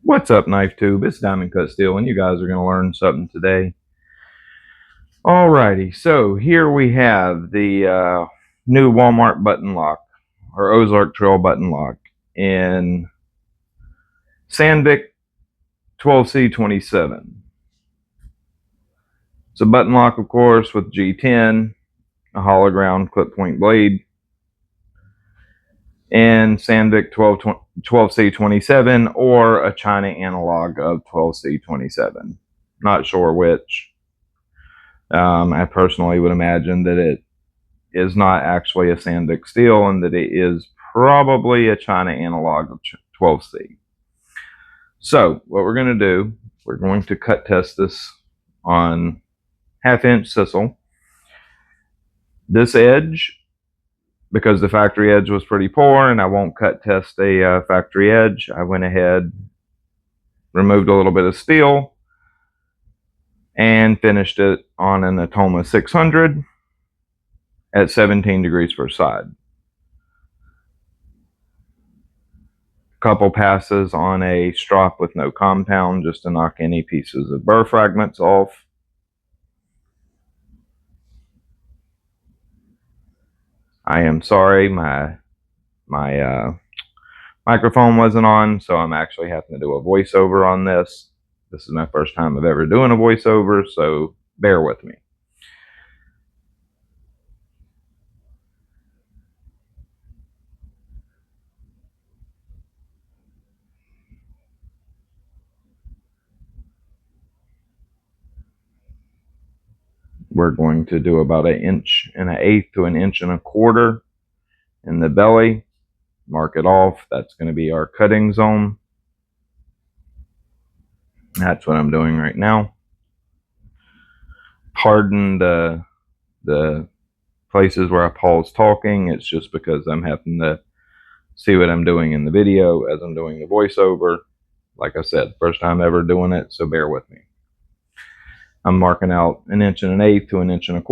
What's up, Knife Tube? It's Diamond Cut Steel, and you guys are going to learn something today. Alrighty, so here we have the new Walmart button lock, or Ozark Trail button lock, in Sandvik 12C27. It's a button lock, of course, with G10, a hollow ground clip point blade, and Sandvik 12C27, or a China analog of 12C27. Not sure which. I personally would imagine that it is not actually a Sandvik steel and that it is probably a China analog of 12C. So what we're going to do, we're going to cut test this on 1/2 inch sisal. This edge, because the factory edge was pretty poor and I won't cut test a factory edge, I went ahead, removed a little bit of steel, and finished it on an Atoma 600 at 17 degrees per side. Couple passes on a strop with no compound just to knock any pieces of burr fragments off. I am sorry, my microphone wasn't on, so I'm actually having to do a voiceover on this. This is my first time of ever doing a voiceover, so bear with me. We're going to do about 1 1/8 to 1 1/4 inches in the belly. Mark it off. That's going to be our cutting zone. That's what I'm doing right now. Pardon the places where I pause talking. It's just because I'm having to see what I'm doing in the video as I'm doing the voiceover. Like I said, first time ever doing it, so bear with me. I'm marking out 1 1/8 to 1 1/4 inches.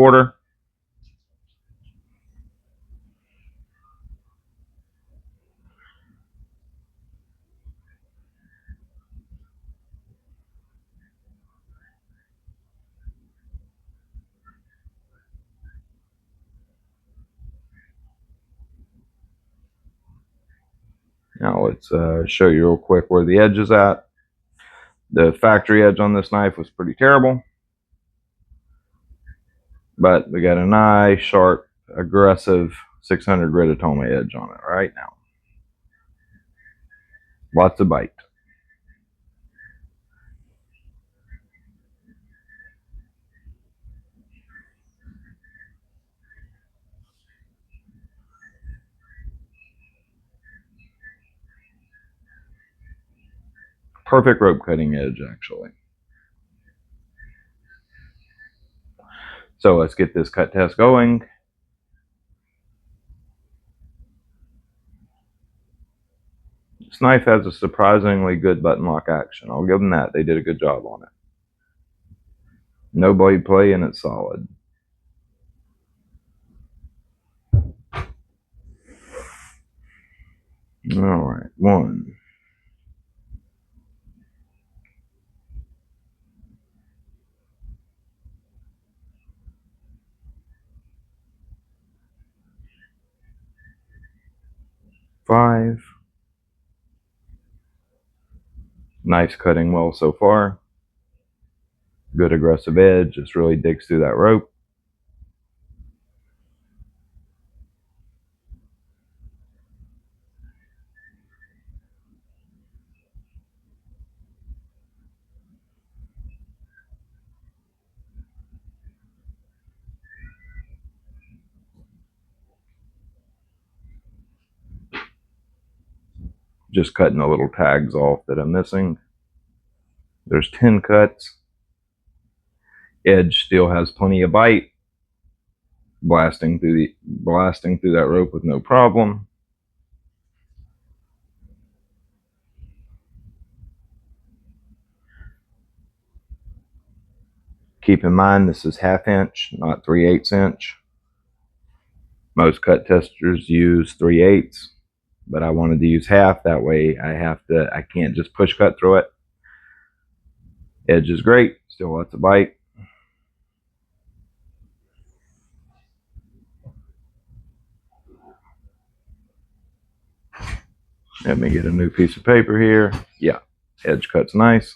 Now let's show you real quick where the edge is at. The factory edge on this knife was pretty terrible, but we got a nice, sharp, aggressive 600 grit Atoma edge on it right now. Lots of bite. Perfect rope cutting edge, actually. So let's get this cut test going. This knife has a surprisingly good button lock action. I'll give them that. They did a good job on it. No blade play and it's solid. Alright, 1. 5. Knife's cutting well so far. Good aggressive edge, just really digs through that rope. Just cutting the little tags off that I'm missing. There's 10 cuts. Edge still has plenty of bite. Blasting through that rope with no problem. Keep in mind this is 1/2 inch, not 3/8 inch. Most cut testers use 3/8. but I wanted to use half. That way I can't just push cut through it. Edge is great, still lots of bite. Let me get a new piece of paper here. Yeah, edge cut's nice.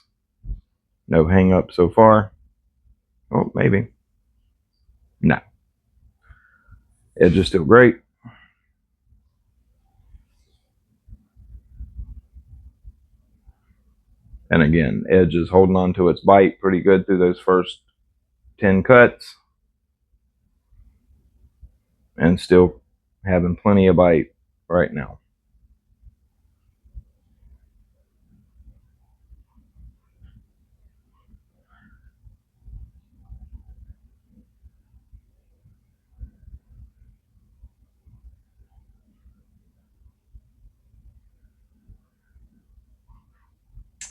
No hang up so far. Oh, maybe. No. Edge is still great. And again, edge is holding on to its bite pretty good through those first 10 cuts. And still having plenty of bite right now.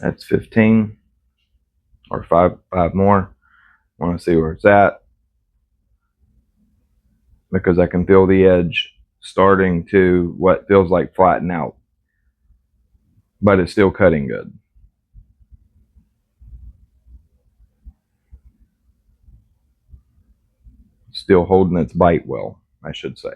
That's 15 or five more. I want to see where it's at because I can feel the edge starting to what feels like flatten out, but it's still cutting good. Still holding its bite well, I should say.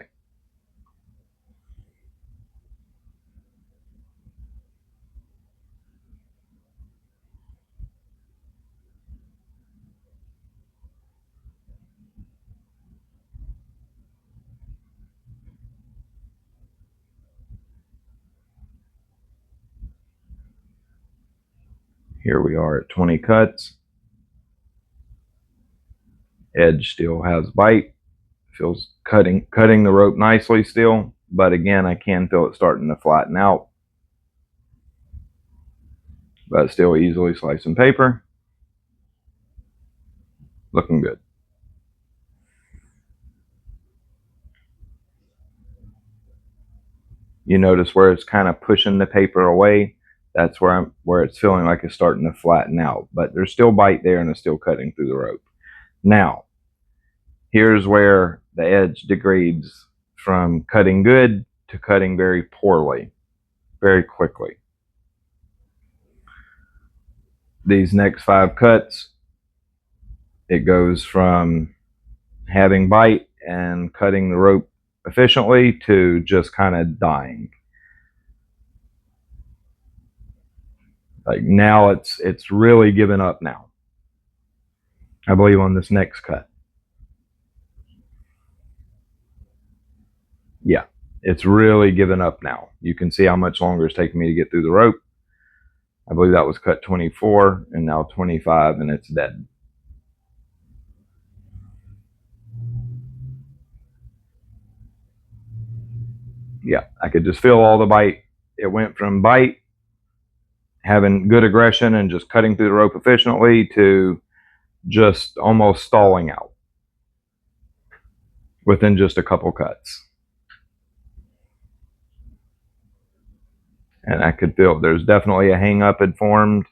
Here we are at 20 cuts. Edge still has bite. Feels cutting the rope nicely still, but again, I can feel it starting to flatten out. But still easily slicing paper. Looking good. You notice where it's kind of pushing the paper away. That's where it's feeling like it's starting to flatten out. But there's still bite there and it's still cutting through the rope. Now, here's where the edge degrades from cutting good to cutting very poorly, very quickly. These next 5 cuts, it goes from having bite and cutting the rope efficiently to just kind of dying. Like now it's really given up now. I believe on this next cut. Yeah, it's really given up now. You can see how much longer it's taking me to get through the rope. I believe that was cut 24 and now 25 and it's dead. Yeah, I could just feel all the bite. It went from bite, having good aggression and just cutting through the rope efficiently to just almost stalling out within just a couple cuts. And I could feel there's definitely a hang up had formed.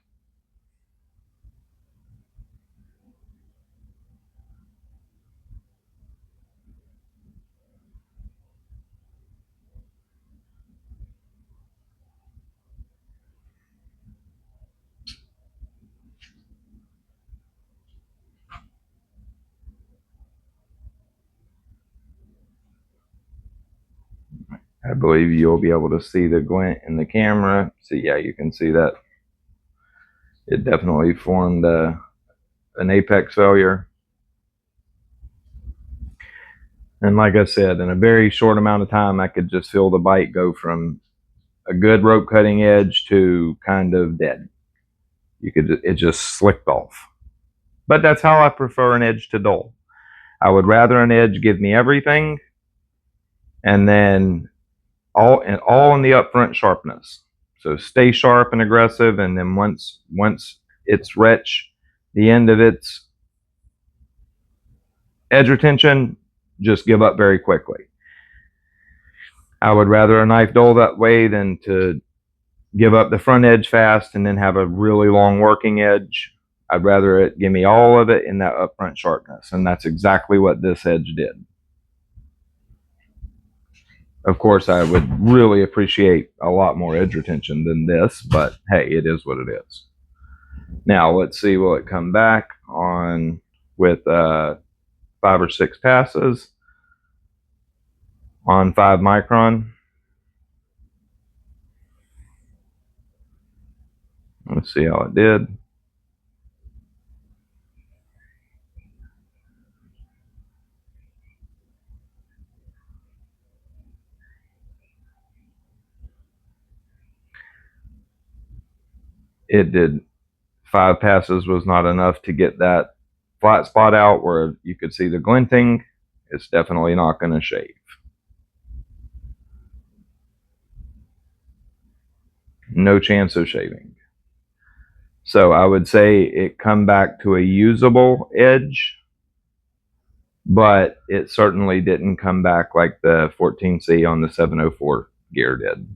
I believe you'll be able to see the glint in the camera. So yeah, you can see that it definitely formed an apex failure. And like I said, in a very short amount of time, I could just feel the bite go from a good rope cutting edge to kind of dead. It just slicked off. But that's how I prefer an edge to dull. I would rather an edge give me everything and then all in the upfront sharpness. So stay sharp and aggressive, and then once it's reached the end of its edge retention, just give up very quickly. I would rather a knife dull that way than to give up the front edge fast and then have a really long working edge. I'd rather it give me all of it in that upfront sharpness, and that's exactly what this edge did. Of course, I would really appreciate a lot more edge retention than this, but hey, it is what it is. Now let's see, will it come back on with 5 or 6 passes on 5 micron? Let's see how it did. It did. 5 passes was not enough to get that flat spot out where you could see the glinting. It's definitely not going to shave. No chance of shaving. So I would say it come back to a usable edge, but it certainly didn't come back like the 14C on the 704 gear did.